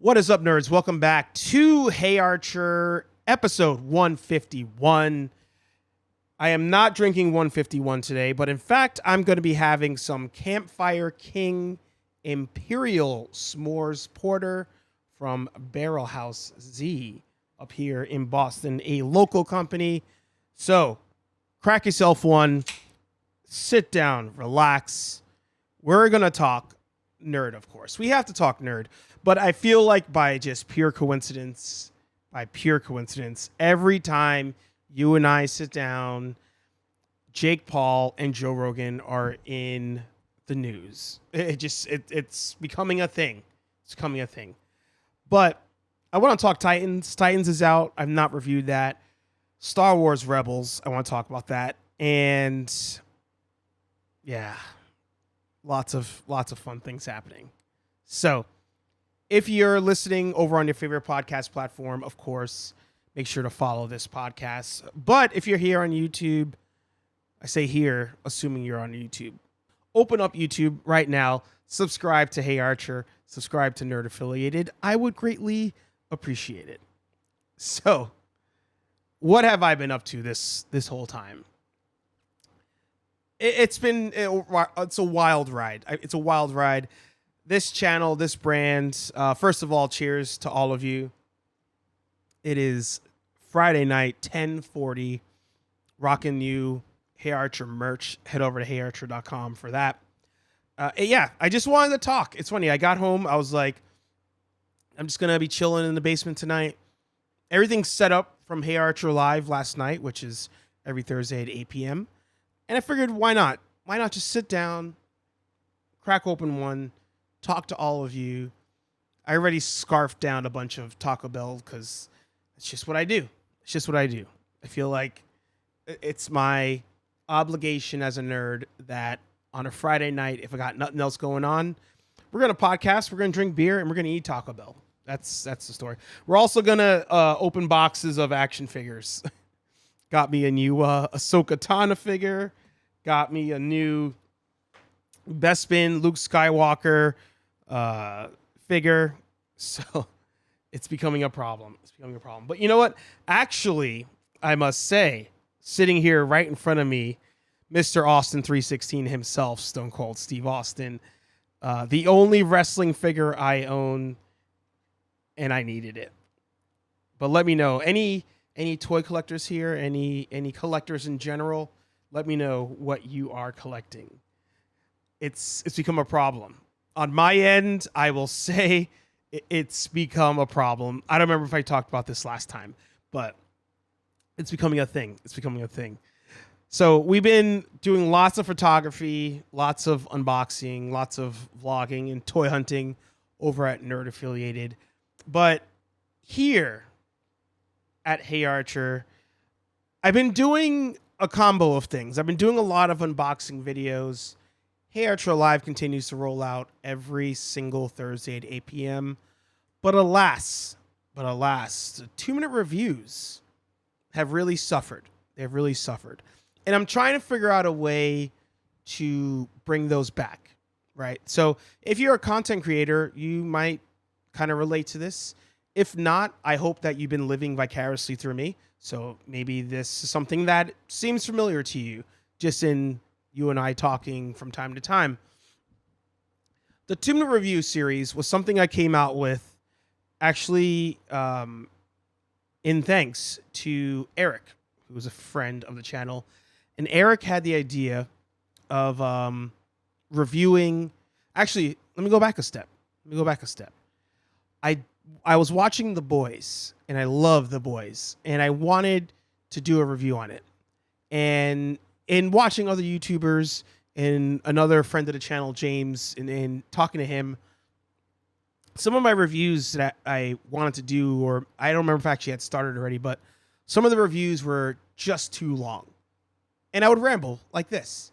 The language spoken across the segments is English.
What is up, nerds? Welcome back to HeyArcher, episode 151. I am not drinking 151 today, but in fact, I'm going to be having some Campfire King Imperial S'mores Porter from Barrel House Z up here in Boston, a local company. So, crack yourself one, sit down, relax. We're going to talk nerd, of course. We have to talk nerd. But I feel like by pure coincidence, every time you and I sit down, Jake Paul and Joe Rogan are in the news. It's becoming a thing. It's becoming a thing. But I want to talk Titans. Titans is out. I've not reviewed that. Star Wars Rebels. I want to talk about that. And yeah, lots of fun things happening. So, if you're listening over on your favorite podcast platform, of course, make sure to follow this podcast. But if you're here on YouTube, I say here, assuming you're on YouTube, open up YouTube right now, subscribe to HeyArcher, subscribe to Nerd Affiliated. I would greatly appreciate it. So, what have I been up to this whole time? It's a wild ride. It's a wild ride. This channel, this brand, first of all, cheers to all of you. It is Friday night, 10:40, rocking new HeyArcher merch. Head over to HeyArcher.com for that. Yeah, I just wanted to talk. It's funny. I got home. I was like, I'm just going to be chilling in the basement tonight. Everything's set up from HeyArcher Live last night, which is every Thursday at 8 p.m. And I figured, why not? Why not just sit down, crack open one, talk to all of you. I already scarfed down a bunch of Taco Bell because it's just what I do. It's just what I do. I feel like it's my obligation as a nerd that on a Friday night, if I got nothing else going on, we're going to podcast, we're going to drink beer, and we're going to eat Taco Bell. That's the story. We're also going to open boxes of action figures. Got me a new Ahsoka Tano figure. Got me a new Bespin Luke Skywalker figure. So it's becoming a problem. But you know what? Actually, I must say, sitting here right in front of me, Mr. Austin 316 himself, Stone Cold Steve Austin, the only wrestling figure I own, and I needed it. But let me know, any toy collectors here, any collectors in general, let me know what you are collecting. It's become a problem. On my end, I will say it's become a problem. I don't remember if I talked about this last time, but it's becoming a thing. So we've been doing lots of photography, lots of unboxing, lots of vlogging and toy hunting over at Nerd Affiliated. But here at HeyArcher, I've been doing a combo of things. I've been doing a lot of unboxing videos. HeyArcher Live continues to roll out every single Thursday at 8 p.m. But alas, the 2-minute reviews have really suffered. They've really suffered. And I'm trying to figure out a way to bring those back, right? So if you're a content creator, you might kind of relate to this. If not, I hope that you've been living vicariously through me. So maybe this is something that seems familiar to you, just in you and I talking from time to time. The 2-minute review series was something I came out with actually in thanks to Eric, who was a friend of the channel. And Eric had the idea of reviewing. Actually, let me go back a step. I was watching The Boys, and I love The Boys, and I wanted to do a review on it. And in watching other YouTubers and another friend of the channel, James, and talking to him, some of my reviews that I wanted to do, or I don't remember if I actually had started already, but some of the reviews were just too long. And I would ramble like this.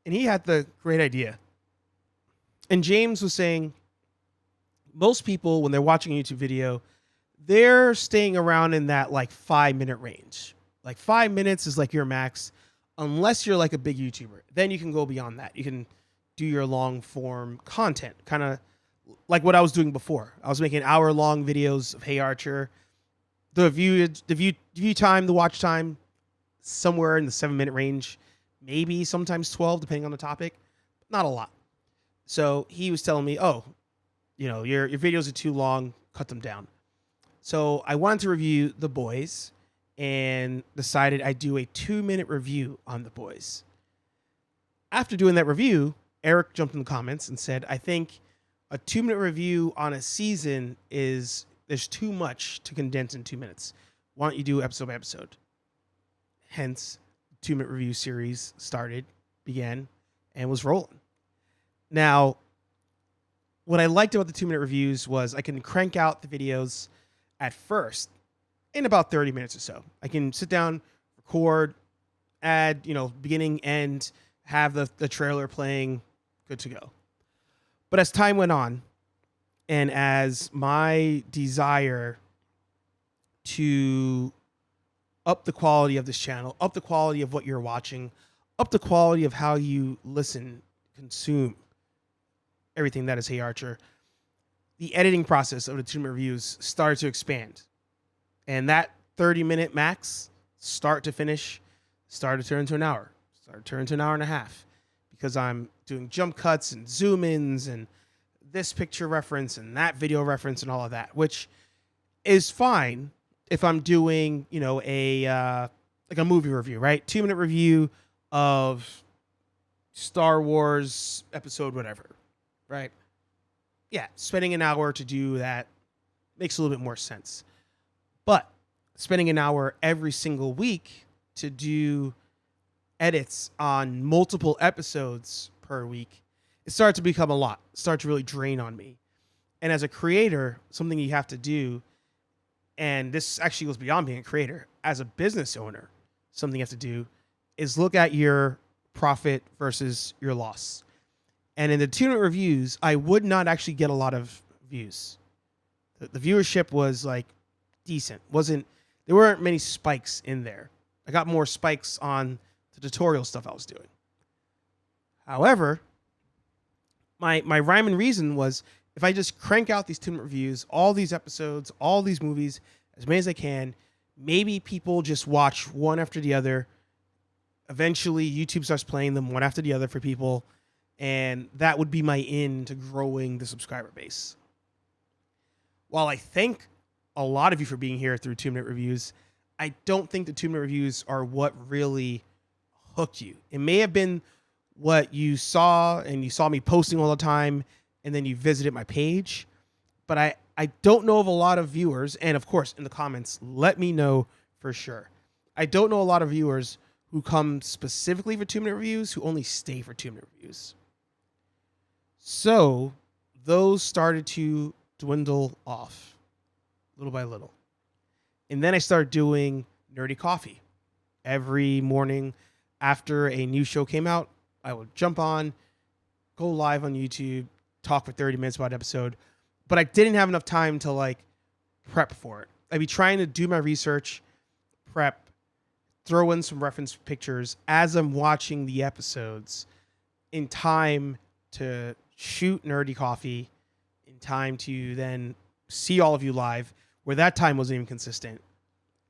And he had the great idea. And James was saying, most people, when they're watching a YouTube video, they're staying around in that like 5-minute range. Like 5 minutes is like your max, unless you're like a big YouTuber. Then you can go beyond that. You can do your long form content, kind of like what I was doing before. I was making hour-long videos of HeyArcher. The view time, the watch time, somewhere in the 7-minute range, maybe sometimes 12, depending on the topic. Not a lot. So he was telling me, oh, your videos are too long, cut them down. So I wanted to review The Boys and decided I'd do a 2-minute review on The Boys. After doing that review, Eric jumped in the comments and said, I think a 2-minute review on a season there's too much to condense in 2 minutes. Why don't you do episode by episode? Hence, 2-minute review series began, and was rolling. Now, what I liked about the 2-minute reviews was I can crank out the videos at first in about 30 minutes or so. I can sit down, record, add, beginning, end, have the trailer playing, good to go. But as time went on, and as my desire to up the quality of this channel, up the quality of what you're watching, up the quality of how you listen, consume everything that is HeyArcher, the editing process of the 2-minute reviews started to expand. And that 30-minute max, start to finish, started to turn into an hour, started to turn into an hour and a half, because I'm doing jump cuts and zoom ins and this picture reference and that video reference and all of that, which is fine if I'm doing, a movie review, right? 2-minute review of Star Wars episode, whatever, right? Yeah, spending an hour to do that makes a little bit more sense. But spending an hour every single week to do edits on multiple episodes per week, it started to become a lot. It started to really drain on me. And as a creator, something you have to do, and this actually goes beyond being a creator, as a business owner, something you have to do is look at your profit versus your loss. And in the 2-minute reviews, I would not actually get a lot of views. The viewership was like decent. There weren't many spikes in there. I got more spikes on the tutorial stuff I was doing. However, my rhyme and reason was, if I just crank out these 2-minute reviews, all these episodes, all these movies, as many as I can, maybe people just watch one after the other. Eventually, YouTube starts playing them one after the other for people, and that would be my in to growing the subscriber base. While I thank a lot of you for being here through 2-minute reviews, I don't think the 2-minute reviews are what really hooked you. It may have been what you saw, and you saw me posting all the time, and then you visited my page. But I don't know of a lot of viewers, and of course, in the comments, let me know for sure. I don't know a lot of viewers who come specifically for 2-minute reviews, who only stay for 2-minute reviews. So those started to dwindle off little by little. And then I started doing Nerdy Coffee. Every morning after a new show came out, I would jump on, go live on YouTube, talk for 30 minutes about an episode. But I didn't have enough time to prep for it. I'd be trying to do my research, prep, throw in some reference pictures as I'm watching the episodes in time to shoot Nerdy Coffee, in time to then see all of you live, where that time wasn't even consistent,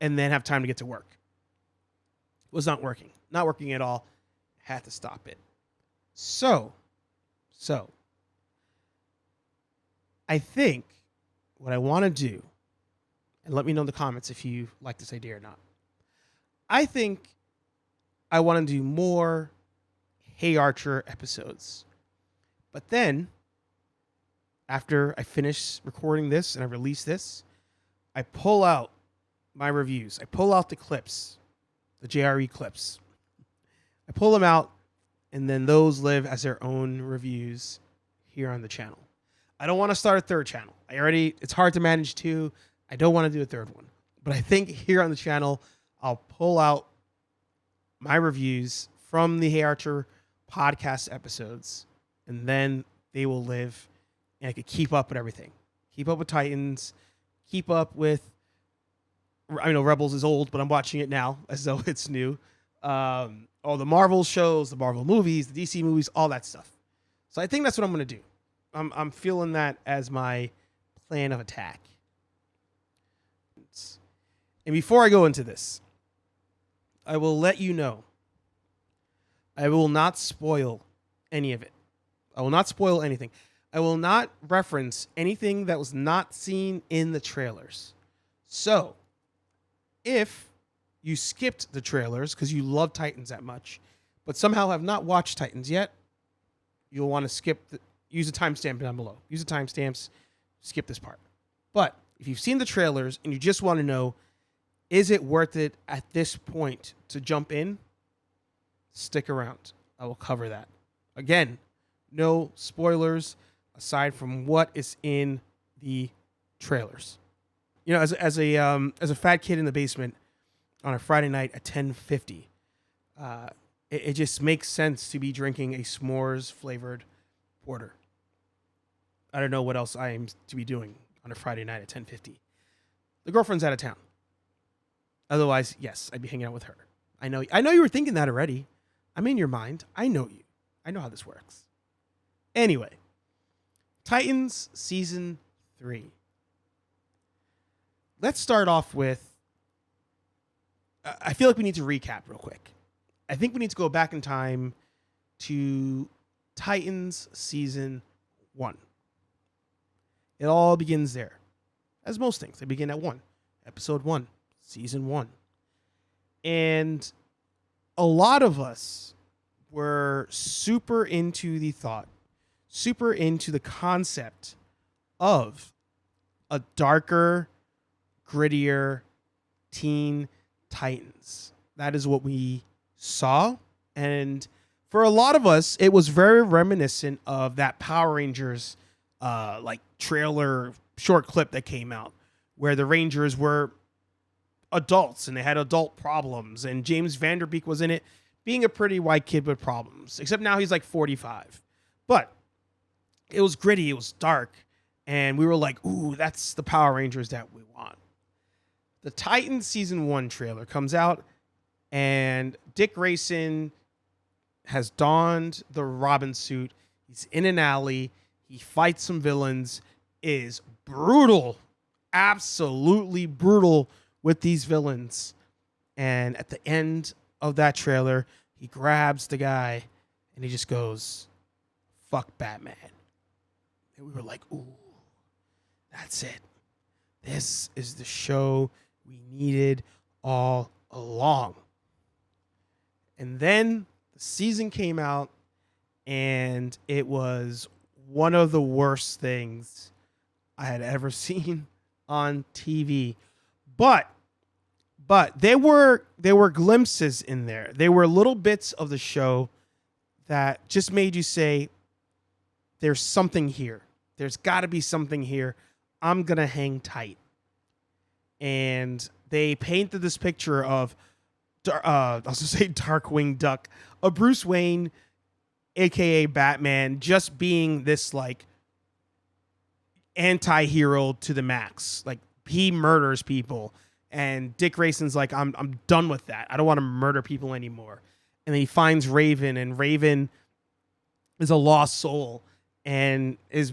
and then have time to get to work. It was not working. Not working at all. Had to stop it. So, I think what I want to do, and let me know in the comments if you like this idea or not. I think I want to do more HeyArcher episodes. But then, after I finish recording this and I release this, I pull out my reviews. I pull out the clips, the JRE clips. I pull them out, and then those live as their own reviews here on the channel. I don't want to start a third channel. It's hard to manage two. I don't want to do a third one. But I think here on the channel, I'll pull out my reviews from the HeyArcher podcast episodes, and then they will live, and I could keep up with everything. Keep up with Titans, keep up with, I know Rebels is old, but I'm watching it now as though it's new. All the Marvel shows, the Marvel movies, the DC movies, all that stuff. So I think that's what I'm going to do. I'm feeling that as my plan of attack. And before I go into this, I will let you know I will not spoil any of it. I will not spoil anything. I will not reference anything that was not seen in the trailers. So, if you skipped the trailers because you love Titans that much, but somehow have not watched Titans yet, you'll want to use a timestamp down below. Use the timestamps, skip this part. But if you've seen the trailers and you just want to know, is it worth it at this point to jump in? Stick around. I will cover that. Again, no spoilers aside from what is in the trailers. You know, as a fat kid in the basement on a Friday night at 10:50, it just makes sense to be drinking a s'mores flavored porter. I don't know what else I am to be doing on a Friday night at 10:50. The girlfriend's out of town. Otherwise, yes, I'd be hanging out with her. I know you were thinking that already. I'm in your mind. I know you. I know how this works. Anyway, Titans Season 3. Let's start off with, I feel like we need to recap real quick. I think we need to go back in time to Titans Season 1. It all begins there. As most things, they begin at 1. Episode 1. Season 1. And a lot of us were super into the concept of a darker, grittier Teen Titans. That is what we saw. And for a lot of us, it was very reminiscent of that Power Rangers trailer short clip that came out where the Rangers were adults and they had adult problems, and James Vanderbeek was in it being a pretty white kid with problems, except now he's like 45. But it was gritty, it was dark, and we were like, ooh, that's the Power Rangers that we want. The Titans Season 1 trailer comes out, and Dick Grayson has donned the Robin suit. He's in an alley. He fights some villains. It is brutal, absolutely brutal with these villains. And at the end of that trailer, he grabs the guy and he just goes, "Fuck Batman." And we were like, ooh, that's it. This is the show we needed all along. And then the season came out, and it was one of the worst things I had ever seen on TV. But there were glimpses in there. There were little bits of the show that just made you say, there's something here. There's got to be something here. I'm going to hang tight. And they painted this picture of, I was going to say Darkwing Duck, a Bruce Wayne, a.k.a. Batman, just being this, like, anti-hero to the max. Like, he murders people. And Dick Grayson's like, I'm done with that. I don't want to murder people anymore. And then he finds Raven, and Raven is a lost soul and is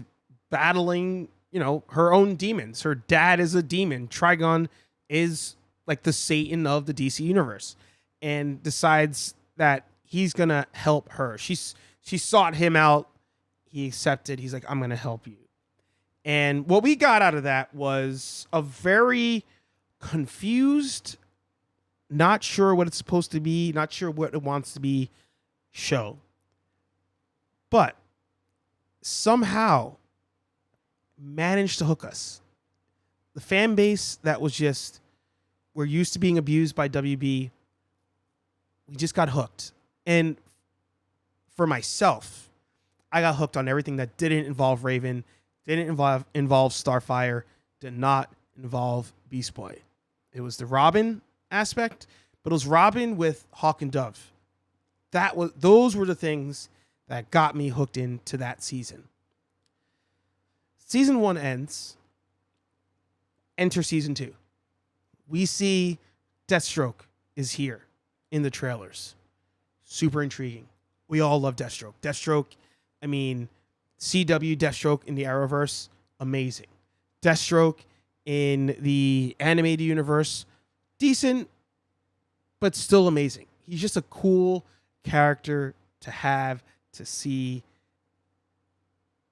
battling, her own demons. Her dad is a demon. Trigon is like the Satan of the DC universe, and decides that he's going to help her. She sought him out. He accepted. He's like, I'm going to help you. And what we got out of that was a very confused, not sure what it's supposed to be, not sure what it wants to be show. But somehow managed to hook us. The fan base that was just, we're used to being abused by WB, we just got hooked. And for myself, I got hooked on everything that didn't involve Raven, didn't involve Starfire, did not involve Beast Boy. It was the Robin aspect, but it was Robin with Hawk and Dove. Those were the things that got me hooked into that season. Season 1 ends. Enter Season 2. We see Deathstroke is here in the trailers. Super intriguing. We all love Deathstroke. Deathstroke, CW Deathstroke in the Arrowverse, amazing. Deathstroke in the animated universe, decent, but still amazing. He's just a cool character to have, to see.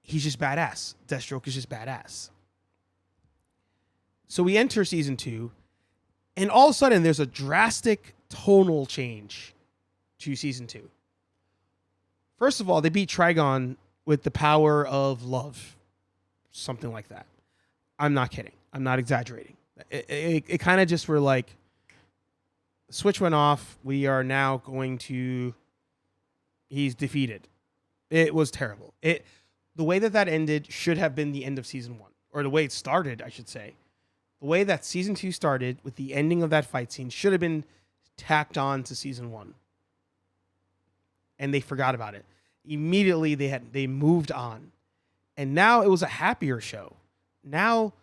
He's just badass. Deathstroke is just badass. So we enter season 2, and all of a sudden there's a drastic tonal change to season 2. First of all, they beat Trigon with the power of love. Something like that. I'm not kidding. I'm not exaggerating. It kind of just were like, the switch went off. We are now going to... He's defeated. It was terrible. The way that ended should have been the end of season 1. Or the way it started, I should say. The way that season 2 started with the ending of that fight scene should have been tacked on to season 1. And they forgot about it. Immediately they moved on. And now it was a happier show. Now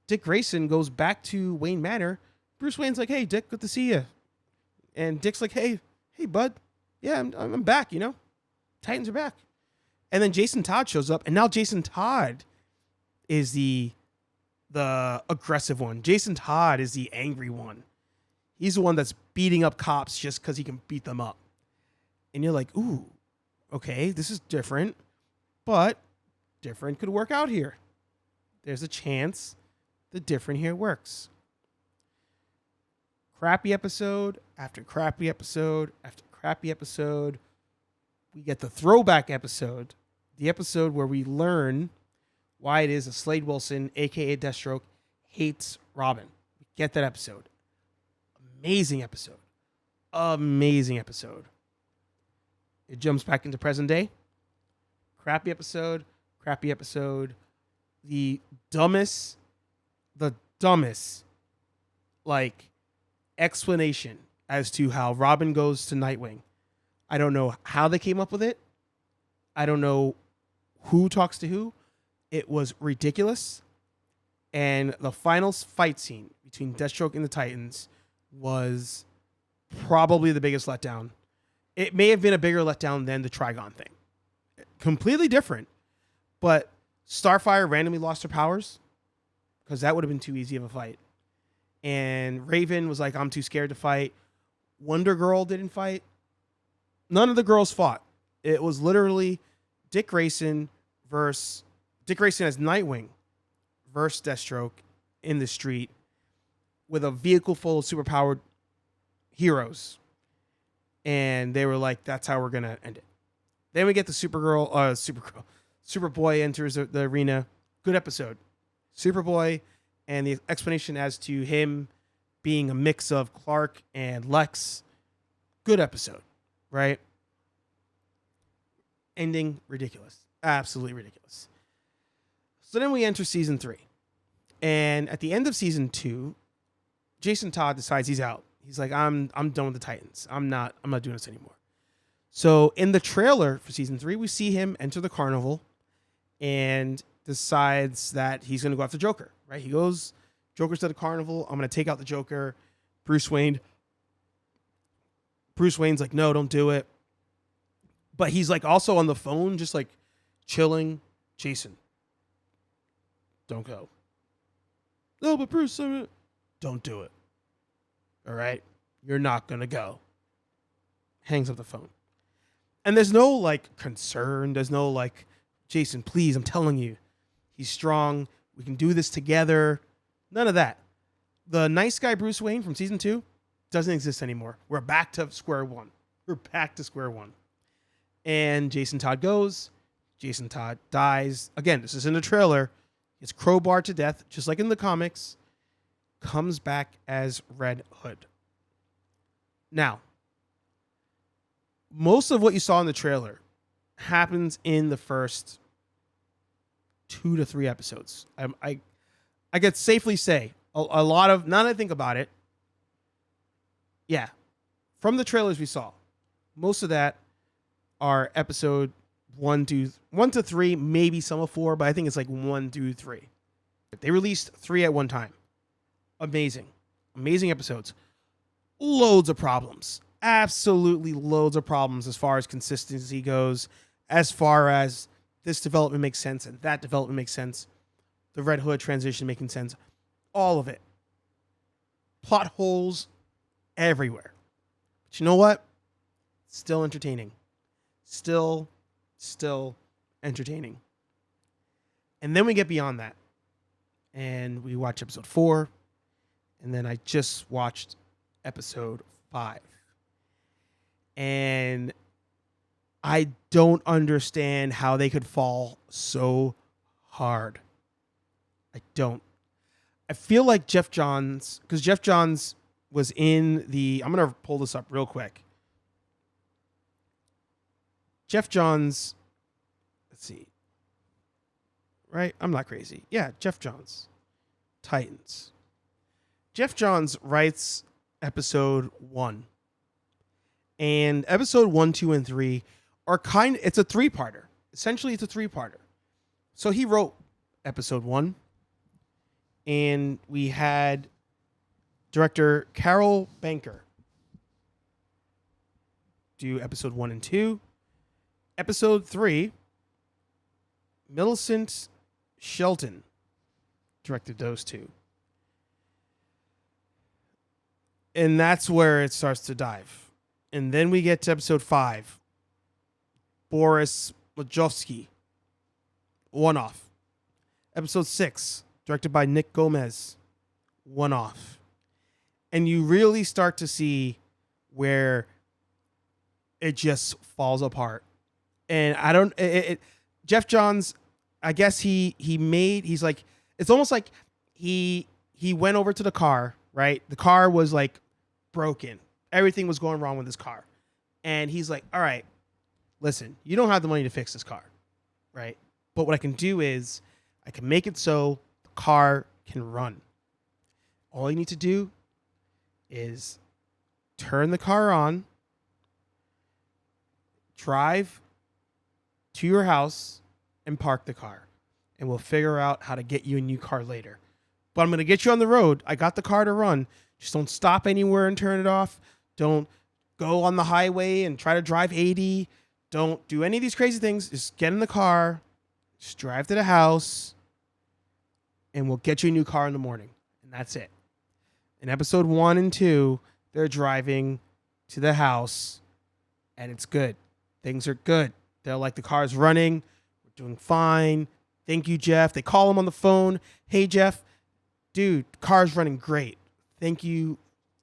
Dick Grayson goes back to Wayne Manor. Bruce Wayne's like, "Hey Dick, good to see you." And Dick's like, hey bud. Yeah, I'm back, you know. Titans are back. And then Jason Todd shows up, and now Jason Todd is the aggressive one. Jason Todd is the angry one. He's the one that's beating up cops just because he can beat them up. And you're like, ooh, okay, this is different, but different could work out here. There's a chance the different here works. Crappy episode after crappy episode after crappy episode. We get the throwback episode, the episode where we learn why it is that Slade Wilson, a.k.a. Deathstroke, hates Robin. We get that episode. Amazing episode. Amazing episode. It jumps back into present day. Crappy episode. Crappy episode. The dumbest, like, explanation as to how Robin goes to Nightwing. I don't know how they came up with it. I don't know who talks to who. It was ridiculous. And the final fight scene between Deathstroke and the Titans was probably the biggest letdown. It may have been a bigger letdown than the Trigon thing. Completely different. But Starfire randomly lost her powers because that would have been too easy of a fight. And Raven was like, I'm too scared to fight. Wonder Girl didn't fight. None of the girls fought. It was literally Dick Grayson as Nightwing versus Deathstroke in the street with a vehicle full of superpowered heroes. And they were like, that's how we're going to end it. Then we get the Superboy enters the arena. Good episode. Superboy and the explanation as to him being a mix of Clark and Lex. Good episode, right? Ending, ridiculous. Absolutely ridiculous. So then we enter season 3. And at the end of season 2, Jason Todd decides he's out. He's like, I'm done with the Titans. I'm not doing this anymore. So in the trailer for season 3, we see him enter the carnival and decides that he's going to go after Joker, right? He goes, Joker's to the carnival. I'm going to take out the Joker. Bruce Wayne's like, no, don't do it. But he's like also on the phone, just like chilling. Jason, don't go. No, but Bruce, don't do it. All right? You're not going to go. Hangs up the phone. And there's no like concern. There's no like, Jason, please, I'm telling you. He's strong. We can do this together. None of that. The nice guy Bruce Wayne from season 2 doesn't exist anymore. We're back to square one. And Jason Todd goes. Jason Todd dies. Again, this is in the trailer. It's crowbarred to death, just like in the comics. Comes back as Red Hood. Now, most of what you saw in the trailer happens in the first 2 to 3 episodes. I could safely say a lot of, now that I think about it, yeah, from the trailers we saw, most of that are episode 1 to 3, maybe some of 4, but I think it's like 1, 2, 3. They released 3 at one time. Amazing episodes. Loads of problems. Absolutely loads of problems as far as consistency goes, as far as this development makes sense and that development makes sense. The Red Hood transition making sense. All of it. Plot holes everywhere. But you know what? Still entertaining. Still entertaining. And then we get beyond that. And we watch episode 4. And then I just watched episode 5. And I don't understand how they could fall so hard. I don't. I feel like Jeff Johns, because Jeff Johns was in the... I'm going to pull this up real quick. Jeff Johns... Let's see. Right? I'm not crazy. Yeah, Jeff Johns. Titans. Jeff Johns writes episode 1. And episode 1, 2, and 3 are it's a 3-parter. Essentially, it's a 3-parter. So he wrote episode 1. And we had director Carol Banker do episode 1 and 2. Episode 3, Millicent Shelton directed those 2. And that's where it starts to dive. And then we get to episode 5. Boris Majovsky. One-off. Episode 6. Directed by Nick Gomez. One-off. And you really start to see where it just falls apart. And I don't... Jeff Johns, I guess he's like... It's almost like he went over to the car, right? The car was like broken. Everything was going wrong with his car. And he's like, all right, listen, you don't have the money to fix this car, right? But what I can do is I can make it so the car can run. All you need to do is turn the car on, drive to your house, and park the car. And we'll figure out how to get you a new car later. But I'm going to get you on the road. I got the car to run. Just don't stop anywhere and turn it off. Don't go on the highway and try to drive 80. Don't do any of these crazy things. Just get in the car, just drive to the house, and we'll get you a new car in the morning. And that's it. In episode 1 and 2, they're driving to the house, and it's good. Things are good. They're like, the car's running. We're doing fine. Thank you, Jeff. They call him on the phone. Hey, Jeff. Dude, car's running great. Thank you.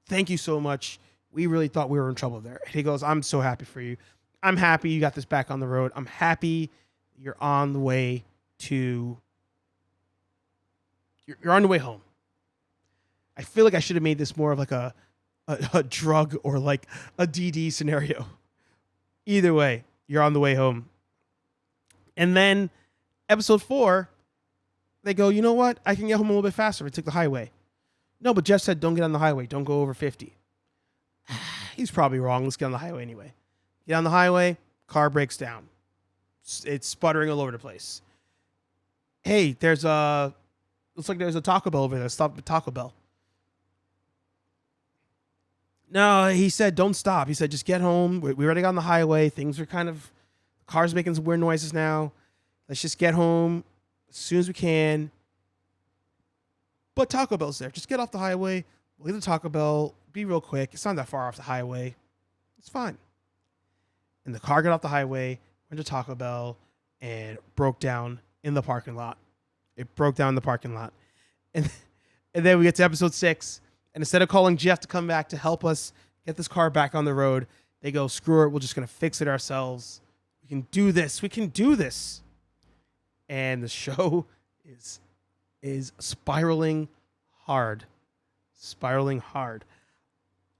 Thank you so much. We really thought we were in trouble there. And he goes, I'm so happy for you. I'm happy you got this back on the road. I'm happy you're on the way to... You're on the way home. I feel like I should have made this more of like a drug or like a DD scenario. Either way, you're on the way home. And then episode 4, they go, you know what? I can get home a little bit faster if I take the highway. No, but Jeff said don't get on the highway. Don't go over 50. He's probably wrong. Let's get on the highway anyway. Get on the highway. Car breaks down. It's sputtering all over the place. Hey, looks like there's a Taco Bell over there. Stop at Taco Bell. No, he said don't stop. He said just get home. We already got on the highway. Things are car's making some weird noises now. Let's just get home as soon as we can. But Taco Bell's there. Just get off the highway. Leave the Taco Bell. Be real quick. It's not that far off the highway. It's fine. And the car got off the highway, went to Taco Bell, and broke down in the parking lot. It broke down in the parking lot. And then we get to episode 6. And instead of calling Jeff to come back to help us get this car back on the road, they go, screw it. We're just going to fix it ourselves. We can do this. We can do this. And the show is spiraling hard. Spiraling hard.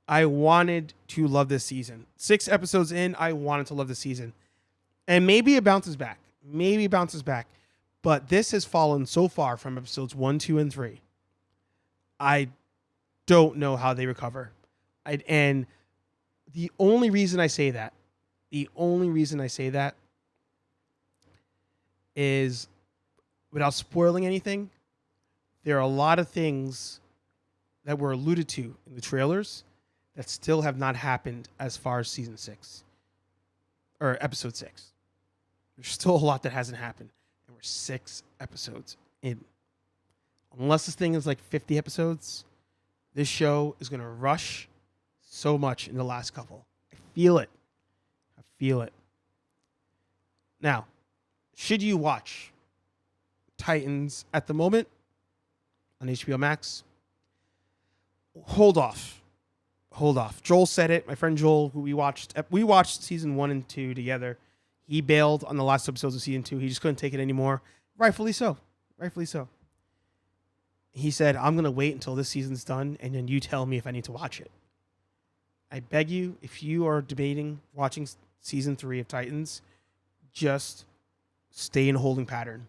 I wanted to love this season. 6 episodes in, I wanted to love the season. And maybe it bounces back. Maybe it bounces back. But this has fallen so far from episodes 1, 2, and 3. I don't know how they recover. And the only reason I say that is, without spoiling anything, there are a lot of things that were alluded to in the trailers that still have not happened as far as season 6 or episode 6. There's still a lot that hasn't happened. And we're 6 episodes in. Unless this thing is like 50 episodes, this show is going to rush so much in the last couple. I feel it. I feel it. Now, should you watch Titans at the moment on HBO Max? Hold off. Joel said it. My friend Joel, who we watched season 1 and 2 together. He bailed on the last episodes of season 2. He just couldn't take it anymore. Rightfully so. He said, I'm going to wait until this season's done, and then you tell me if I need to watch it. I beg you, if you are debating watching season 3 of Titans, just stay in a holding pattern.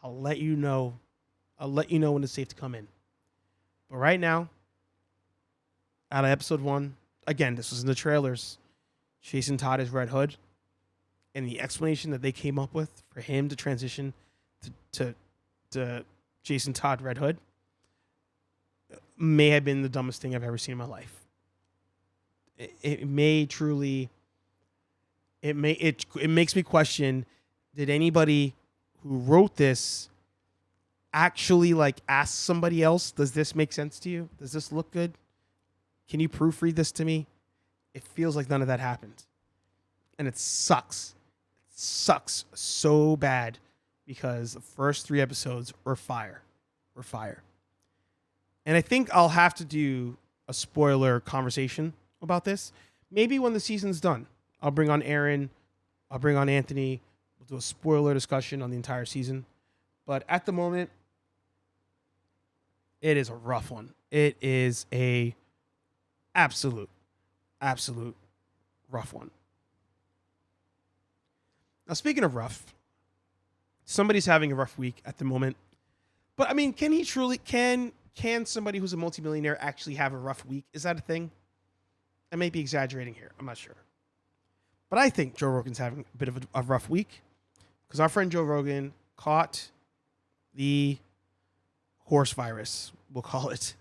I'll let you know when it's safe to come in. But right now, out of episode 1, again, this was in the trailers, Jason Todd is Red Hood, and the explanation that they came up with for him to transition to Jason Todd Red Hood may have been the dumbest thing I've ever seen in my life. It makes me question, did anybody who wrote this actually ask somebody else, does this make sense to you? Does this look good? Can you proofread this to me? It feels like none of that happened. And it sucks. It sucks so bad because the first 3 episodes were fire. And I think I'll have to do a spoiler conversation about this. Maybe when the season's done. I'll bring on Aaron. I'll bring on Anthony. We'll do a spoiler discussion on the entire season. But at the moment, it is a rough one. It is a absolute rough one. Now, speaking of rough, somebody's having a rough week at the moment. But I mean, can somebody who's a multimillionaire actually have a rough week? Is that a thing? I may be exaggerating here. I'm not sure. But I think Joe Rogan's having a bit of a rough week because our friend Joe Rogan caught the horse virus, we'll call it.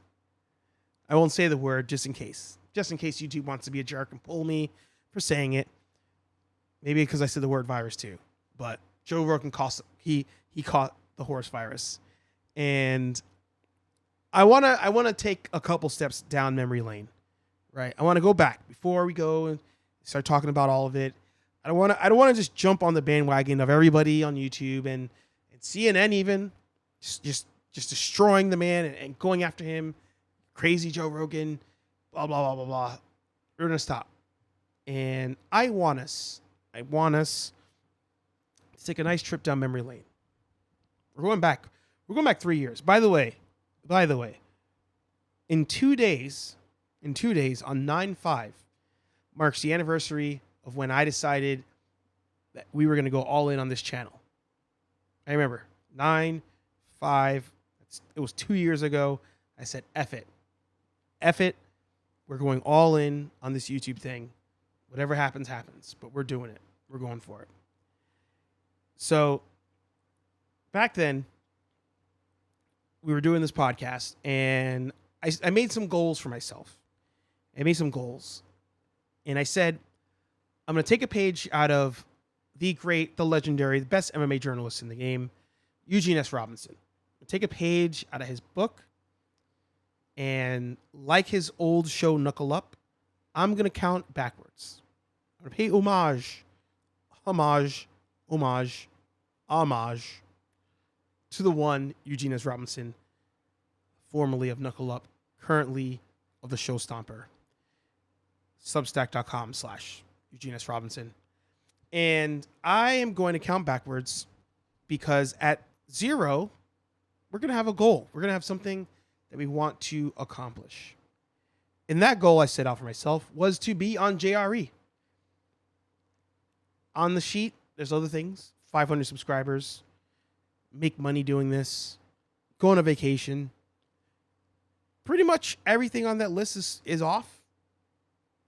I won't say the word just in case. Just in case YouTube wants to be a jerk and pull me for saying it. Maybe because I said the word virus too. But Joe Rogan caught the horse virus. And I wanna take a couple steps down memory lane. Right? I want to go back before we go and start talking about all of it. I don't want to just jump on the bandwagon of everybody on YouTube and CNN even just destroying the man and going after him. Crazy Joe Rogan, blah blah blah blah blah. We're gonna stop, and I want us to take a nice trip down memory lane. We're going back 3 years. By the way, in 2 days on 9/5 marks the anniversary of when I decided that we were going to go all in on this channel. I remember 9/5. It was 2 years ago. I said, F it. We're going all in on this YouTube thing. Whatever happens, happens. But we're doing it. We're going for it. So back then, we were doing this podcast, and I made some goals for myself. And I said, I'm going to take a page out of the great, the legendary, the best MMA journalist in the game, Eugene S. Robinson. Take a page out of his book, and like his old show Knuckle Up, I'm going to count backwards. I'm going to pay homage to the one Eugene S. Robinson, formerly of Knuckle Up, currently of the Show Stomper. Substack.com/Eugene S. Robinson. And I am going to count backwards because at 0, we're going to have a goal. We're going to have something that we want to accomplish. And that goal I set out for myself was to be on JRE. On the sheet, there's other things. 500 subscribers. Make money doing this. Go on a vacation. Pretty much everything on that list is off.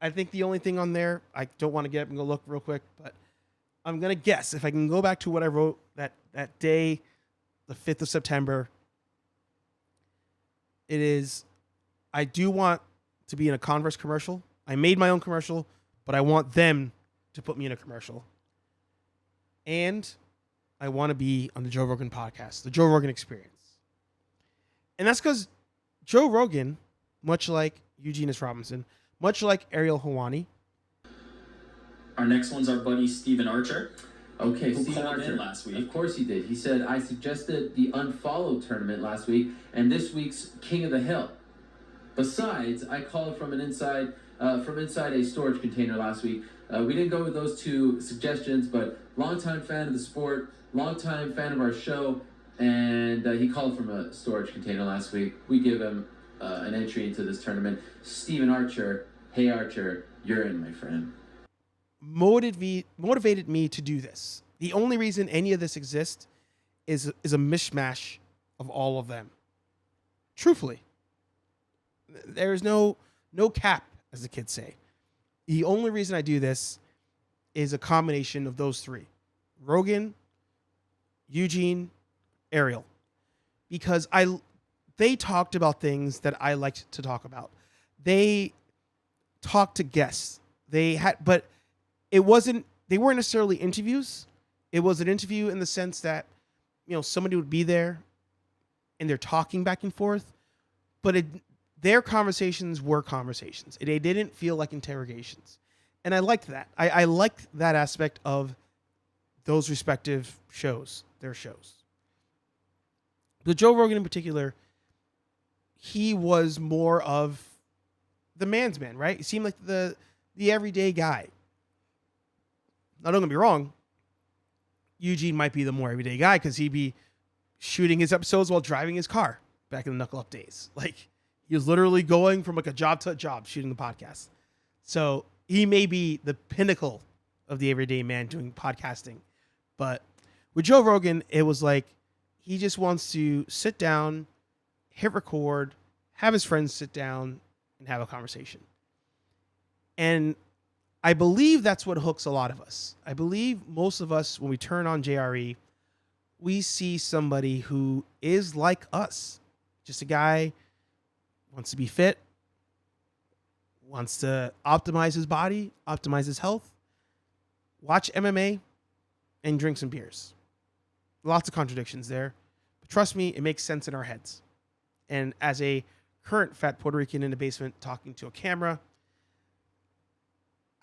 I think the only thing on there, I don't want to get up and go look real quick, but I'm going to guess if I can go back to what I wrote that day, the 5th of September. It is, I do want to be in a Converse commercial. I made my own commercial, but I want them to put me in a commercial. and I want to be on the Joe Rogan podcast, the Joe Rogan Experience. And that's because Joe Rogan, much like Eugene S. Robinson, much like Ariel Helwani. Our next one's our buddy Stephen Archer. Okay, who Stephen called Archer. in last week. Of course he did. He said, I suggested the Unfollow tournament last week and this week's King of the Hill. Besides, I called from inside a storage container last week. We didn't go with those two suggestions, but longtime fan of the sport, longtime fan of our show, and he called from a storage container last week. We give him an entry into this tournament. Stephen Archer, hey Archer, you're in, my friend. Motivated me to do this. The only reason any of this exists is a mishmash of all of them. Truthfully, there is no cap, as the kids say. The only reason I do this is a combination of those three: Rogan, Eugene, Ariel, because they talked about things that I liked to talk about. They talked to guests. But they weren't necessarily interviews. It was an interview in the sense that, somebody would be there and they're talking back and forth, but their conversations were conversations. They didn't feel like interrogations. And I liked that. I liked that aspect of those respective shows, their shows. But Joe Rogan in particular, he was more of the man's man, right? He seemed like the everyday guy. Now, don't get me wrong, Eugene might be the more everyday guy because he'd be shooting his episodes while driving his car back in the Knuckle Up days. Like, he was literally going from like a job to a job shooting the podcast. So he may be the pinnacle of the everyday man doing podcasting. But with Joe Rogan, it was like he just wants to sit down, hit record, have his friends sit down and have a conversation. And I believe that's what hooks a lot of us. I believe most of us, when we turn on JRE, we see somebody who is like us. Just a guy wants to be fit, wants to optimize his body, optimize his health, watch MMA, and drink some beers. Lots of contradictions there. But trust me, it makes sense in our heads. And as a current fat Puerto Rican in the basement talking to a camera,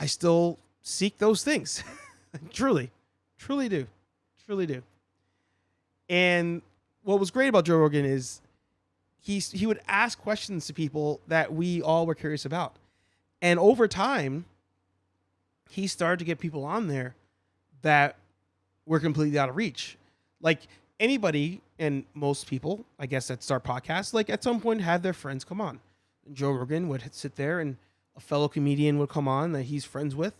I still seek those things. Truly do. And what was great about Joe Rogan is he would ask questions to people that we all were curious about. And over time, he started to get people on there that were completely out of reach. Like anybody and most people, I guess, that start podcasts, like at some point had their friends come on. And Joe Rogan would sit there and a fellow comedian would come on that he's friends with.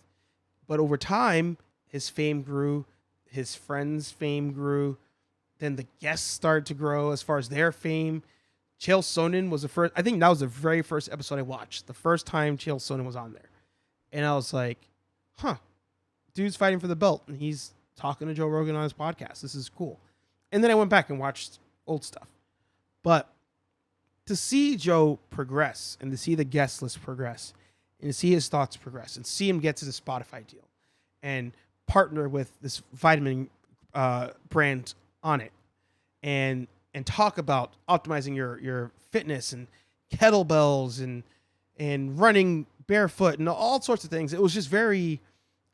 But over time, his fame grew, his friends' fame grew. Then the guests started to grow as far as their fame. Chael Sonnen was the first. I think that was the very first episode I watched. The first time Chael Sonnen was on there. And I was like, dude's fighting for the belt. And he's talking to Joe Rogan on his podcast. This is cool. And then I went back and watched old stuff. But to see Joe progress and to see the guest list progress and to see his thoughts progress and see him get to the Spotify deal and partner with this vitamin brand on it and talk about optimizing your fitness and kettlebells and running barefoot and all sorts of things. It was just very,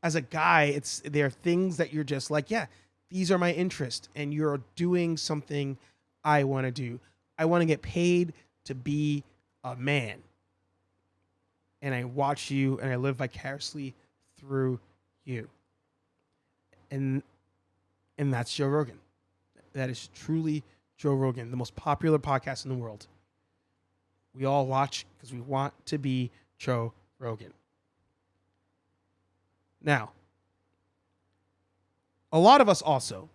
as a guy, there are things that you're just like, yeah, these are my interests, and you're doing something I want to do. I want to get paid to be a man. And I watch you and I live vicariously through you. And that's Joe Rogan. That is truly Joe Rogan, the most popular podcast in the world. We all watch because we want to be Joe Rogan. Now, a lot of us also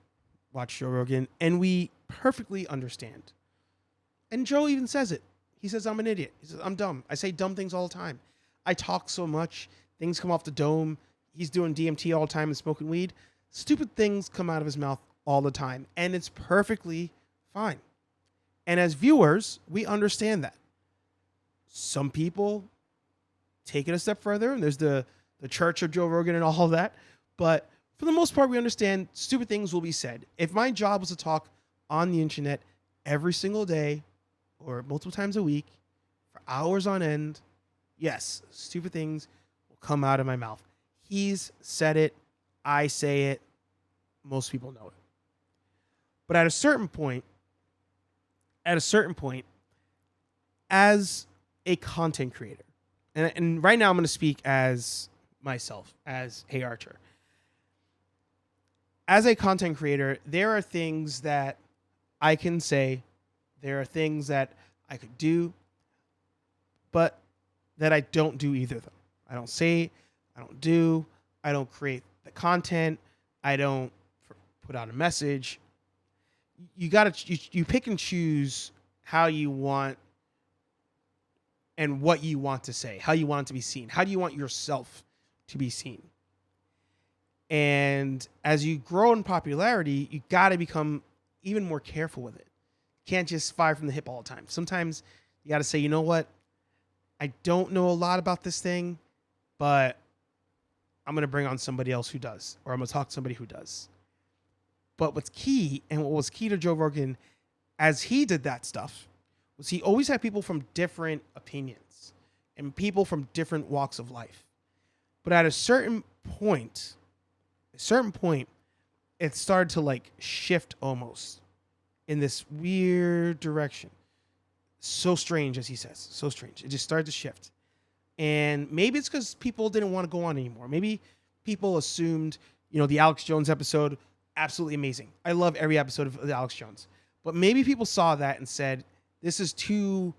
watch Joe Rogan, and we perfectly understand. And Joe even says it. He says, I'm an idiot. He says, I'm dumb. I say dumb things all the time. I talk so much. Things come off the dome. He's doing DMT all the time and smoking weed. Stupid things come out of his mouth all the time. And it's perfectly fine. And as viewers, we understand that. Some people take it a step further, and there's the Church of Joe Rogan and all of that. But for the most part, we understand stupid things will be said. If my job was to talk on the internet every single day or multiple times a week for hours on end, yes, stupid things will come out of my mouth. He's said it. I say it. Most people know it. But at a certain point, as a content creator, and right now I'm going to speak as myself, as HeyArcher. As a content creator, there are things that I can say, there are things that I could do, but that I don't do either of them. I don't say, I don't do, I don't create the content, I don't put out a message. You pick and choose how you want and what you want to say, how you want it to be seen. How do you want yourself to be seen? And as you grow in popularity, you got to become even more careful with it. You can't just fire from the hip all the time. Sometimes you got to say, you know what? I don't know a lot about this thing, but I'm going to bring on somebody else who does, or I'm going to talk to somebody who does. But what's key, and what was key to Joe Rogan as he did that stuff, was he always had people from different opinions and people from different walks of life. But at a certain point, it started to like shift almost in this weird direction. So strange, as he says, so strange. It just started to shift. And maybe it's because people didn't want to go on anymore. Maybe people assumed, the Alex Jones episode, absolutely amazing. I love every episode of the Alex Jones. But maybe people saw that and said, this is too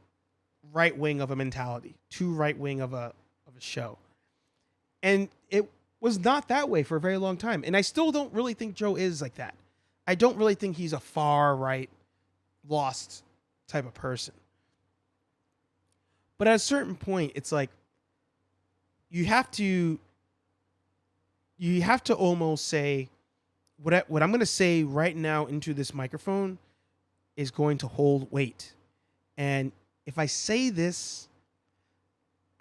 right wing of a mentality, too right wing of a show. And it was not that way for a very long time. And I still don't really think Joe is like that. I don't really think he's a far right, lost type of person. But at a certain point, it's like you have to almost say, what I'm going to say right now into this microphone is going to hold weight. And if I say this,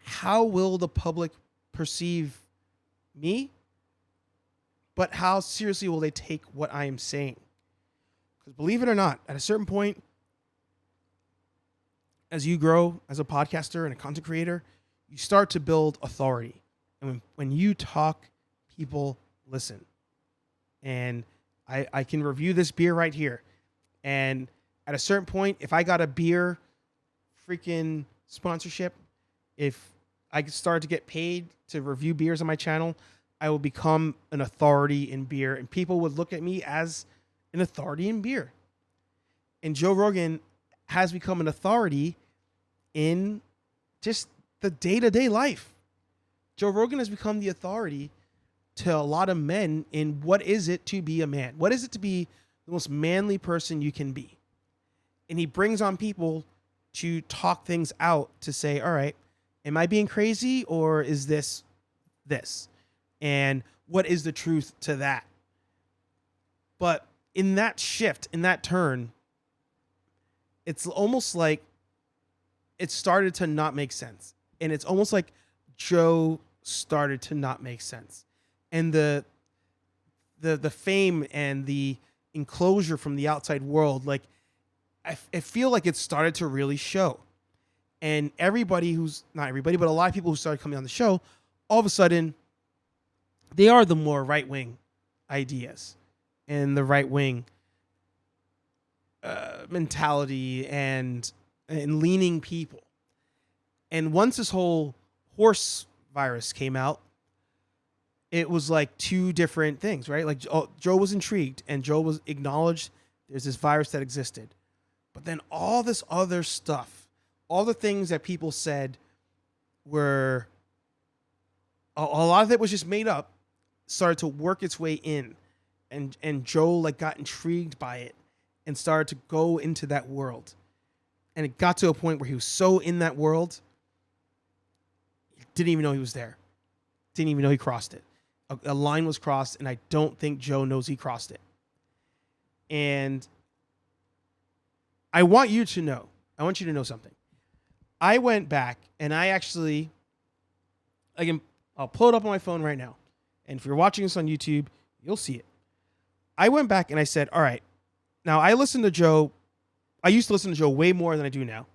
how will the public perceive me? But how seriously will they take what I am saying? Because believe it or not, at a certain point, as you grow as a podcaster and a content creator, you start to build authority. And when you talk, people listen. And I can review this beer right here. And at a certain point, if I got a beer freaking sponsorship, if I start to get paid to review beers on my channel, I will become an authority in beer. And people would look at me as an authority in beer. And Joe Rogan has become an authority in just the day-to-day life. Joe Rogan has become the authority to a lot of men in what is it to be a man? What is it to be the most manly person you can be? And he brings on people to talk things out to say, all right, am I being crazy or is this? And what is the truth to that? But in that shift, in that turn, it's almost like it started to not make sense. And it's almost like Joe started to not make sense. And the fame and the enclosure from the outside world, like I feel like it started to really show. And everybody not everybody, but a lot of people who started coming on the show, all of a sudden, they are the more right-wing ideas and the right-wing mentality and leaning people. And once this whole horse virus came out, it was like two different things, right? Like Joe was intrigued and Joe was acknowledged there's this virus that existed. But then all this other stuff, all the things that people said were, a lot of it was just made up, started to work its way in. And Joe like got intrigued by it and started to go into that world. And it got to a point where he was so in that world, he didn't even know he was there. Didn't even know he crossed it. A line was crossed, and I don't think Joe knows he crossed it. And I want you to know something. I went back, and I actually, I'll pull it up on my phone right now. And if you're watching this on YouTube, You'll see it. I went back and I said, all right, now I listen to Joe. I used to listen to Joe way more than I do now.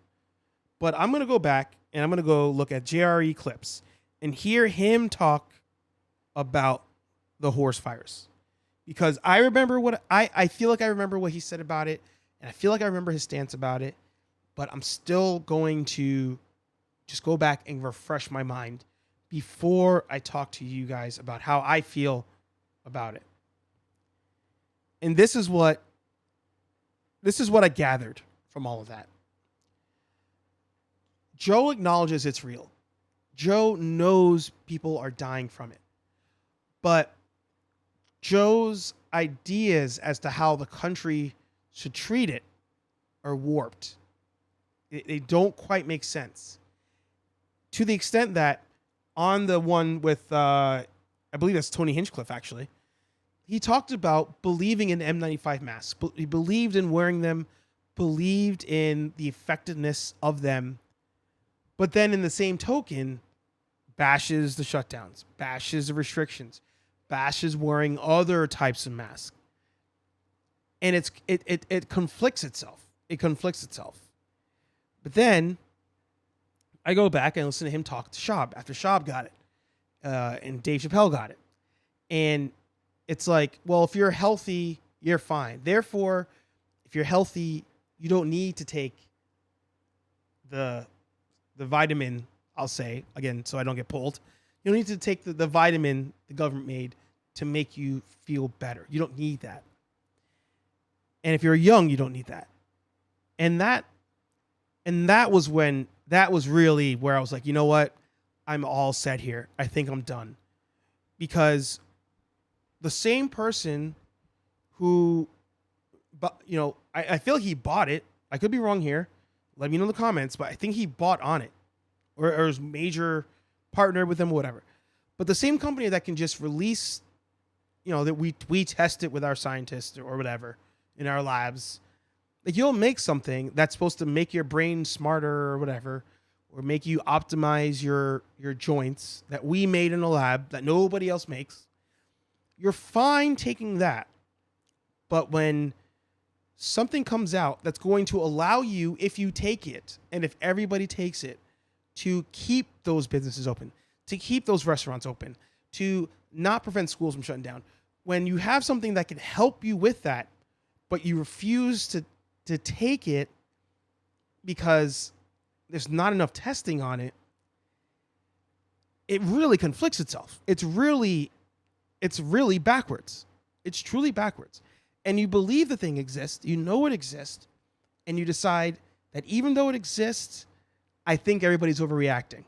But I'm going to go back and I'm going to go look at JRE clips and hear him talk about the horse virus. Because I remember I feel like I remember what he said about it. And I feel like I remember his stance about it. But I'm still going to just go back and refresh my mind before I talk to you guys about how I feel about it. And this is what I gathered from all of that. Joe acknowledges it's real. Joe knows people are dying from it. But Joe's ideas as to how the country should treat it are warped. They don't quite make sense. To the extent that on the one with, I believe that's Tony Hinchcliffe, actually, he talked about believing in N95 masks. He believed in wearing them, believed in the effectiveness of them. But then in the same token, bashes the shutdowns, bashes the restrictions, bashes wearing other types of masks. And it conflicts itself. It conflicts itself. But then I go back and listen to him talk to Schaub after Schaub got it. And Dave Chappelle got it. And it's like, well, if you're healthy, you're fine. Therefore, if you're healthy, you don't need to take the vitamin, I'll say, again, so I don't get pulled. You don't need to take the vitamin the government made to make you feel better. You don't need that. And if you're young, you don't need that. And that was really where I was like, you know what? I'm all set here. I think I'm done. Because the same person who, I feel like he bought it. I could be wrong here. Let me know in the comments, but I think he bought on it or was major partner with them or whatever. But the same company that can just release, that we test it with our scientists or whatever in our labs. Like, you'll make something that's supposed to make your brain smarter or whatever, or make you optimize your joints that we made in a lab that nobody else makes. You're fine taking that. But when something comes out that's going to allow you, if you take it, and if everybody takes it, to keep those businesses open, to keep those restaurants open, to not prevent schools from shutting down. When you have something that can help you with that, but you refuse to take it because there's not enough testing on it, it really conflicts itself. It's really backwards. It's truly backwards. And you believe the thing exists, you know it exists, and you decide that even though it exists, I think everybody's overreacting.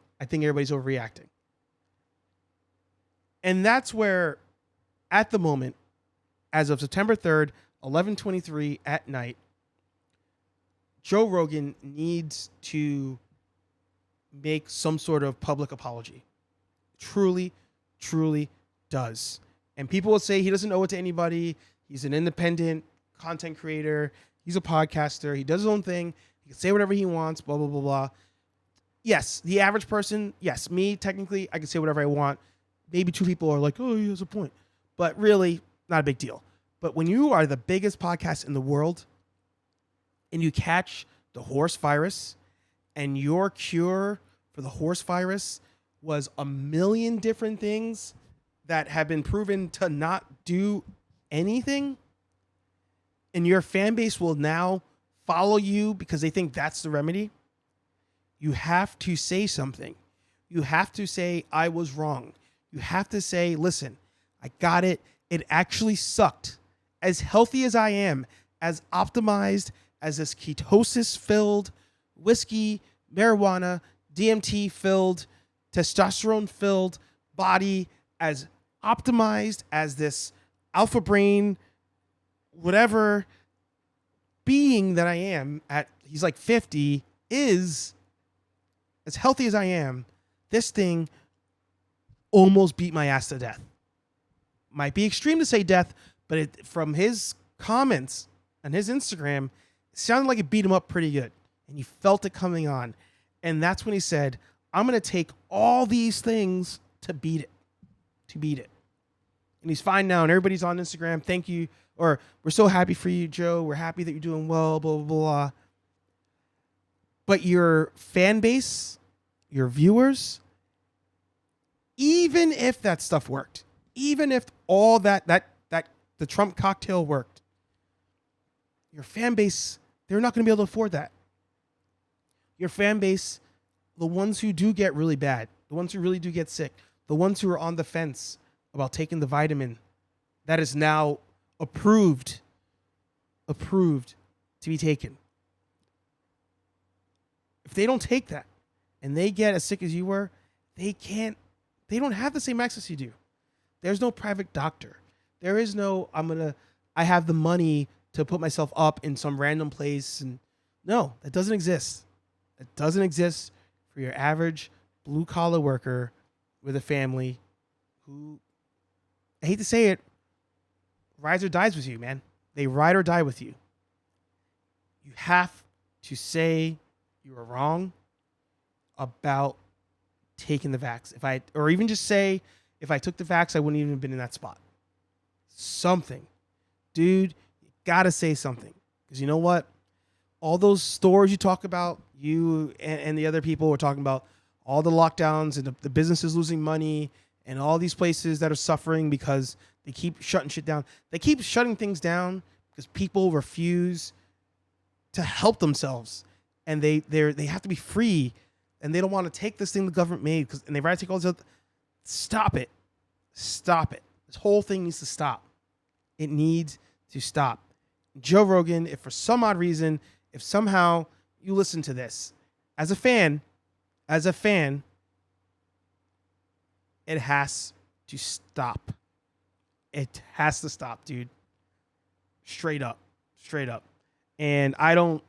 And that's where, at the moment, as of September 3rd, 11:23 at night, Joe Rogan needs to make some sort of public apology. Truly, truly does. And people will say he doesn't owe it to anybody. He's an independent content creator. He's a podcaster. He does his own thing. He can say whatever he wants, blah, blah, blah, blah. Yes, the average person, yes, me, technically, I can say whatever I want. Maybe two people are like, oh, he has a point. But really, not a big deal. But when you are the biggest podcast in the world and you catch the horse virus and your cure for the horse virus was a million different things that have been proven to not do anything, and your fan base will now follow you because they think that's the remedy, you have to say something. You have to say, I was wrong. You have to say, listen, I got it. It actually sucked. As healthy as I am, as optimized as this ketosis-filled, whiskey, marijuana, DMT-filled, testosterone-filled body, as optimized as this alpha brain, whatever being that I am at, he's like 50, is as healthy as I am, this thing almost beat my ass to death. Might be extreme to say death, but from his comments on his Instagram, it sounded like it beat him up pretty good. And he felt it coming on. And that's when he said, I'm going to take all these things to beat it. and he's fine now, and everybody's on Instagram. Thank you, or we're so happy for you, Joe. We're happy that you're doing well. Blah blah blah. But your fan base, your viewers, even if that stuff worked, even if all that the Trump cocktail worked, your fan base, they're not going to be able to afford that. Your fan base, the ones who do get really bad, the ones who really do get sick, the ones who are on the fence about taking the vitamin that is now approved to be taken. If they don't take that and they get as sick as you were, they don't have the same access you do. There's no private doctor. There is no, I have the money to put myself up in some random place. And no, that doesn't exist. It doesn't exist for your average blue collar worker with a family who, I hate to say it, rides or dies with you, man. They ride or die with you. You have to say you were wrong about taking the vax. Or even just say, if I took the vax, I wouldn't even have been in that spot. Something. Dude, you gotta say something. Because you know what? All those stores you talk about, you and the other people were talking about, all the lockdowns and the businesses losing money and all these places that are suffering because they keep shutting shit down. They keep shutting things down because people refuse to help themselves. And they have to be free, and they don't want to take this thing the government made, and they rather take all this other. Stop it. Stop it. This whole thing needs to stop. It needs to stop. Joe Rogan, if for some odd reason, if somehow you listen to this, as a fan, it has to stop. It has to stop, dude. Straight up. And I don't,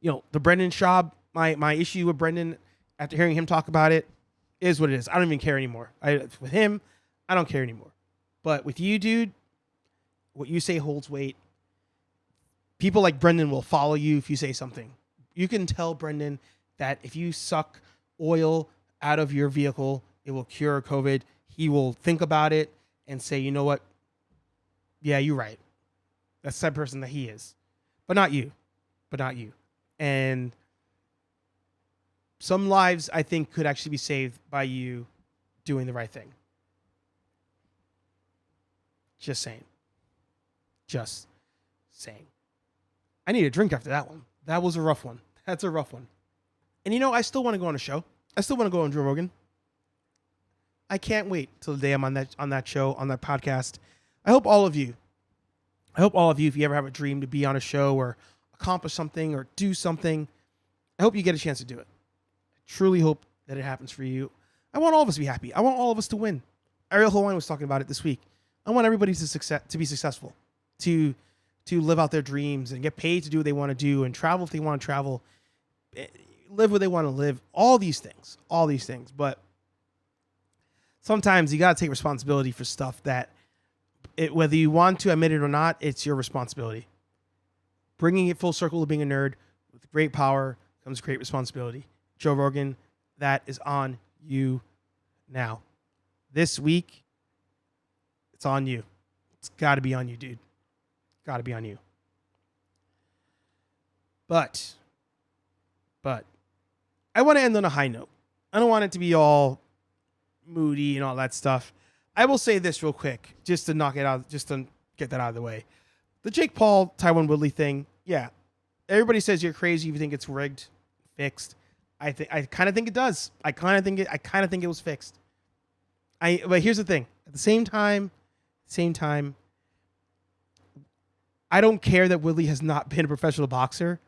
the Brendan Schaub, my issue with Brendan, after hearing him talk about it, is what it is. I don't even care anymore. With him, I don't care anymore. But with you, dude, what you say holds weight. People like Brendan will follow you if you say something. You can tell Brendan that if you suck oil out of your vehicle, it will cure COVID. He will think about it and say, you know what? Yeah, you're right. That's the type of person that he is. But not you. And some lives, I think, could actually be saved by you doing the right thing. Just saying. I need a drink after that one. That was a rough one. That's a rough one. And I still want to go on a show. I still want to go on Joe Rogan. I can't wait till the day I'm on that show, on that podcast. I hope all of you, if you ever have a dream to be on a show or accomplish something or do something, I hope you get a chance to do it. I truly hope that it happens for you. I want all of us to be happy. I want all of us to win. Ariel Hawaiian was talking about it this week. I want everybody to be successful, to live out their dreams and get paid to do what they want to do and travel if they want to travel, live what they want to live, all these things. But sometimes you got to take responsibility for stuff that, whether you want to admit it or not, it's your responsibility. Bringing it full circle to being a nerd, with great power comes great responsibility. Joe Rogan, that is on you now. This week, it's on you. It's got to be on you, dude. Got to be on you. But I want to end on a high note. I don't want it to be all moody and all that stuff. I will say this real quick, just to knock it out, just to get that out of the way. The Jake Paul, Tyron Woodley thing, yeah. Everybody says you're crazy if you think it's rigged, fixed. I kind of think it does. I kind of think it was fixed. But here's the thing. At the same time, I don't care that Woodley has not been a professional boxer.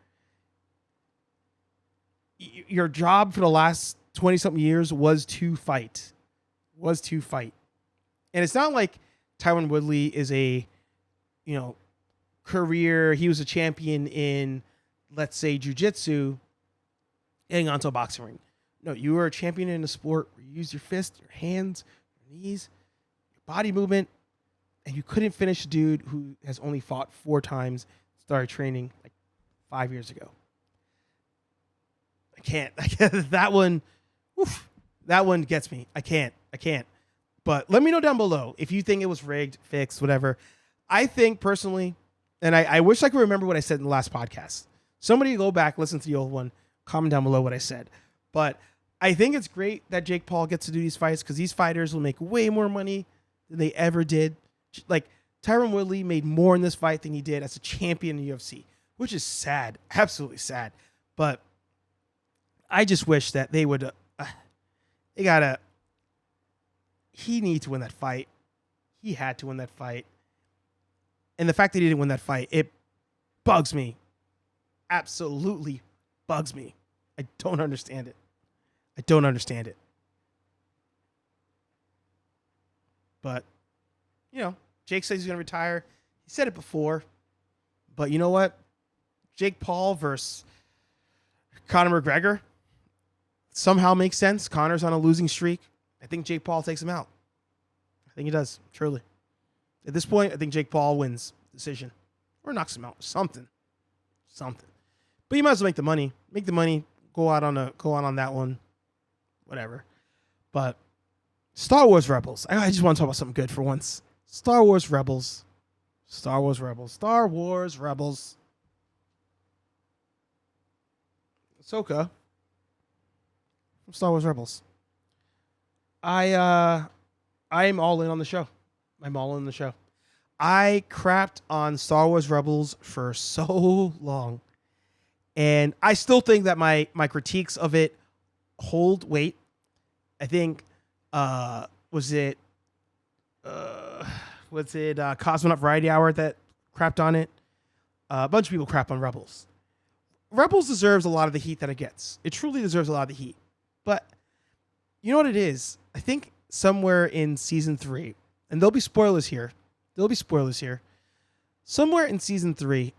Your job for the last 20-something years was to fight. And it's not like Tyron Woodley is a, career. He was a champion in, let's say, jiu-jitsu, getting onto a boxing ring. No, you were a champion in a sport where you use your fists, your hands, your knees, your body movement, and you couldn't finish a dude who has only fought 4 times, started training like 5 years ago. I can't. That one gets me. I can't. But let me know down below if you think it was rigged, fixed, whatever. I think personally, and I wish I could remember what I said in the last podcast. Somebody go back, listen to the old one, comment down below what I said. But I think it's great that Jake Paul gets to do these fights because these fighters will make way more money than they ever did. Like, Tyron Woodley made more in this fight than he did as a champion in the UFC, which is sad, absolutely sad. But I just wish that they would, he needs to win that fight. He had to win that fight. And the fact that he didn't win that fight, it bugs me. Absolutely bugs me. I don't understand it. I don't understand it. But, Jake says he's going to retire. He said it before. But you know what? Jake Paul versus Conor McGregor somehow makes sense. Conor's on a losing streak. I think Jake Paul takes him out. I think he does, truly. At this point, I think Jake Paul wins decision. Or knocks him out. Something. But you might as well make the money. Make the money. Go out on that one. Whatever. But Star Wars Rebels. I just want to talk about something good for once. Star Wars Rebels. Ahsoka from Star Wars Rebels. I am all in on the show. I'm all in the show. I crapped on Star Wars Rebels for so long. And I still think that my critiques of it hold weight. I think was it Cosmonaut Variety Hour that crapped on it? A bunch of people crap on Rebels. Rebels deserves a lot of the heat that it gets. It truly deserves a lot of the heat. But you know what it is? I think somewhere in season 3, and there'll be spoilers here. Somewhere in season 3.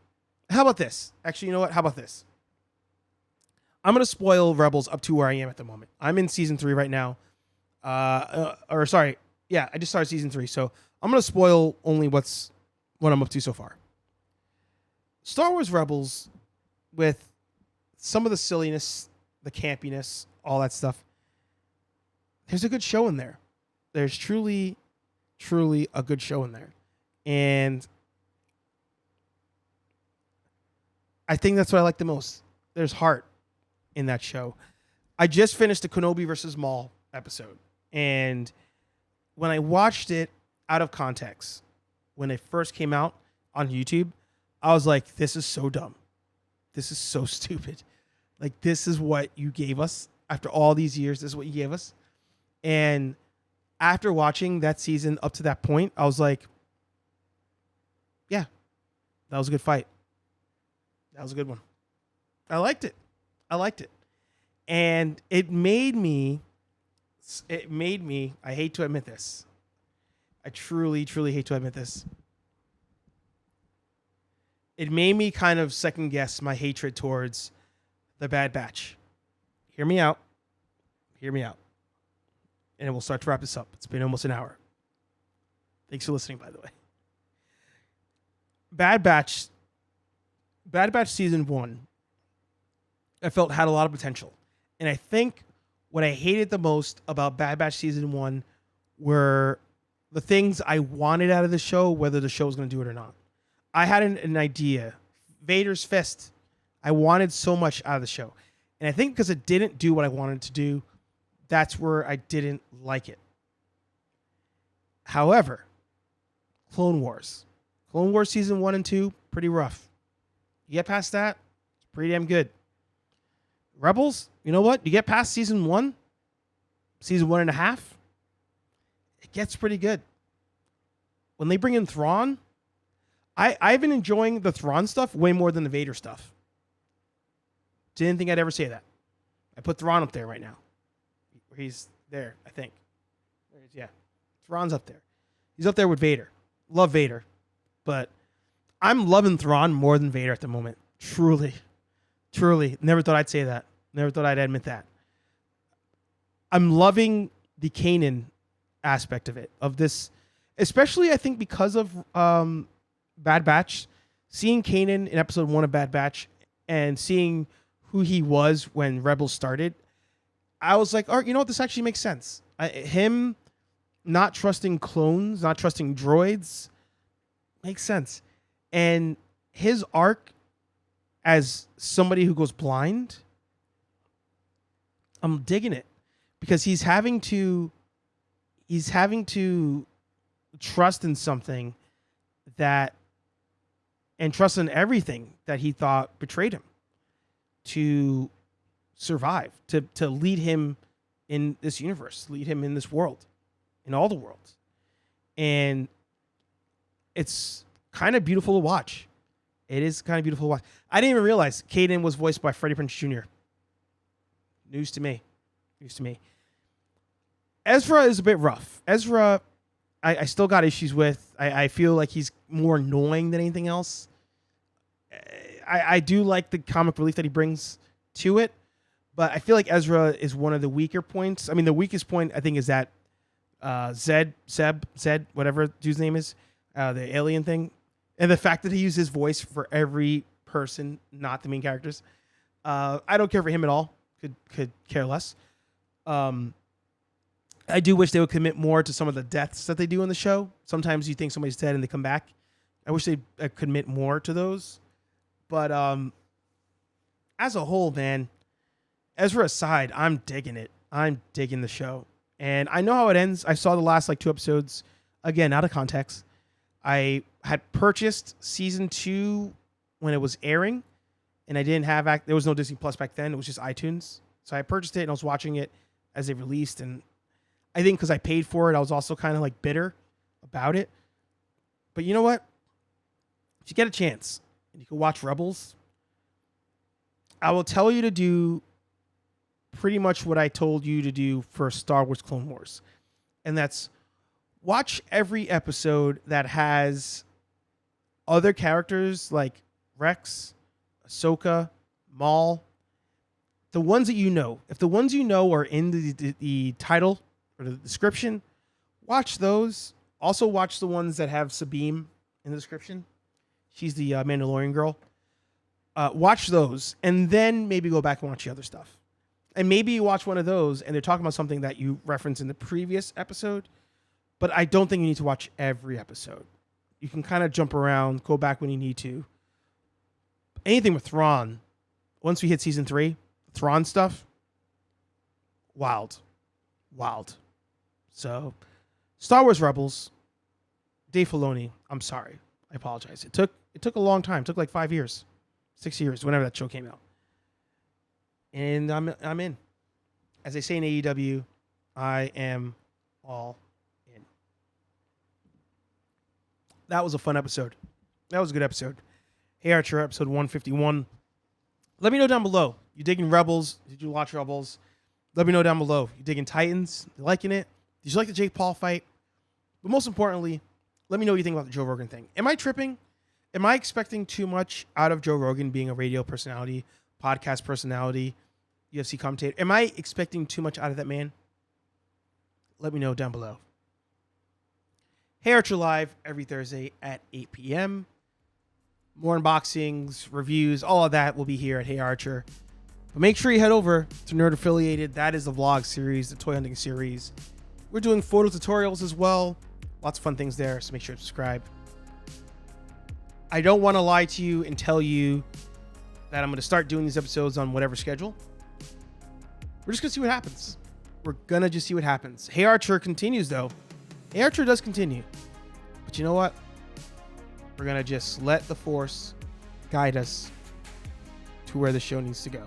How about this? Actually, you know what? How about this? I'm going to spoil Rebels up to where I am at the moment. I'm in season 3 right now. I just started season 3. So I'm going to spoil only what I'm up to so far. Star Wars Rebels, with some of the silliness, the campiness, all that stuff, there's a good show in there. There's truly a good show in there. And I think that's what I like the most. There's heart in that show. I just finished the Kenobi versus Maul episode. And when I watched it out of context, when it first came out on YouTube, I was like, this is so dumb. This is so stupid. Like, this is what you gave us after all these years. This is what you gave us. And after watching that season up to that point, I was like, yeah, that was a good fight. That was a good one. I liked it. And it made me, I hate to admit this. I truly hate to admit this. It made me kind of second guess my hatred towards the Bad Batch. Hear me out. And we'll start to wrap this up. It's been almost an hour. Thanks for listening, by the way. Bad Batch season 1, I felt had a lot of potential. And I think what I hated the most about Bad Batch season 1 were the things I wanted out of the show, whether the show was going to do it or not. I had an idea. Vader's fist. I wanted so much out of the show. And I think because it didn't do what I wanted it to do, that's where I didn't like it. However, Clone Wars season 1 and 2, pretty rough. You get past that, it's pretty damn good. Rebels, you know what? You get past season 1 and a half, it gets pretty good. When they bring in Thrawn, I've been enjoying the Thrawn stuff way more than the Vader stuff. Didn't think I'd ever say that. I put Thrawn up there right now. He's there, I think. Yeah. Thrawn's up there. He's up there with Vader. Love Vader. But I'm loving Thrawn more than Vader at the moment. Truly. Never thought I'd say that. Never thought I'd admit that. I'm loving the Kanan aspect of it. Of this. Especially, I think, because of Bad Batch. Seeing Kanan in episode 1 of Bad Batch and seeing who he was when Rebels started, I was like, all right, you know what? This actually makes sense. Him not trusting clones, not trusting droids makes sense. And his arc as somebody who goes blind, I'm digging it, because he's having to trust in something that, and trust in everything that he thought betrayed him to survive, to lead him in this universe, lead him in this world, in all the worlds. And it's kind of beautiful to watch. It is kind of beautiful to watch. I didn't even realize Kaden was voiced by Freddie Prinze Jr. News to me. Ezra is a bit rough. Ezra, I still got issues with. I feel like he's more annoying than anything else. I do like the comic relief that he brings to it, but I feel like Ezra is one of the weaker points. I mean, the weakest point, I think, is that Zed, whatever dude's name is, the alien thing, and the fact that he used his voice for every person, not the main characters. I don't care for him at all. Could care less. I do wish they would commit more to some of the deaths that they do in the show. Sometimes you think somebody's dead and they come back. I wish they commit more to those. But as a whole, man, Ezra aside, I'm digging it. I'm digging the show. And I know how it ends. I saw the last 2 episodes. Again, out of context. I had purchased season 2 when it was airing. And I didn't have... there was no Disney Plus back then. It was just iTunes. So I purchased it and I was watching it as it released. And I think because I paid for it, I was also kind of bitter about it. But you know what? If you get a chance and you can watch Rebels, I will tell you to do pretty much what I told you to do for Star Wars Clone Wars. And that's watch every episode that has other characters like Rex, Ahsoka, Maul, the ones that you know. If the ones you know are in the title or the description, watch those. Also watch the ones that have Sabine in the description. She's the Mandalorian girl. Watch those, and then maybe go back and watch the other stuff. And maybe you watch one of those, and they're talking about something that you referenced in the previous episode, but I don't think you need to watch every episode. You can kind of jump around, go back when you need to. Anything with Thrawn, once we hit season 3, Thrawn stuff, wild. So, Star Wars Rebels, Dave Filoni, I'm sorry. I apologize. It took a long time. It took 5 years, 6 years, whenever that show came out. And I'm in. As they say in AEW, I am all in. That was a fun episode. That was a good episode. HeyArcher, episode 151. Let me know down below. You digging Rebels? Did you watch Rebels? Let me know down below. You digging Titans? You liking it? Did you like the Jake Paul fight? But most importantly, let me know what you think about the Joe Rogan thing. Am I tripping? Am I expecting too much out of Joe Rogan being a radio personality, podcast personality, UFC commentator? Am I expecting too much out of that man? Let me know down below. HeyArcher Live every Thursday at 8 p.m. More unboxings, reviews, all of that will be here at HeyArcher. But make sure you head over to Nerd Affiliated. That is the vlog series, the toy hunting series. We're doing photo tutorials as well. Lots of fun things there, so make sure to subscribe. I don't want to lie to you and tell you that I'm going to start doing these episodes on whatever schedule. We're just going to see what happens. We're going to just see what happens. HeyArcher continues, though. HeyArcher does continue. But you know what? We're going to just let the Force guide us to where the show needs to go.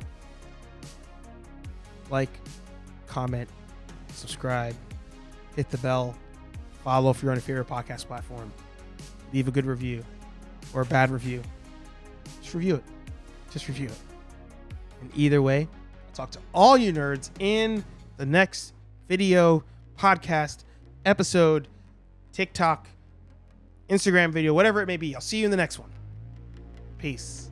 Like, comment, subscribe, hit the bell, follow if you're on a favorite podcast platform, leave a good review or a bad review. Just review it. Just review it. And either way, I'll talk to all you nerds in the next video, podcast, episode, TikTok, Instagram video, whatever it may be. I'll see you in the next one. Peace.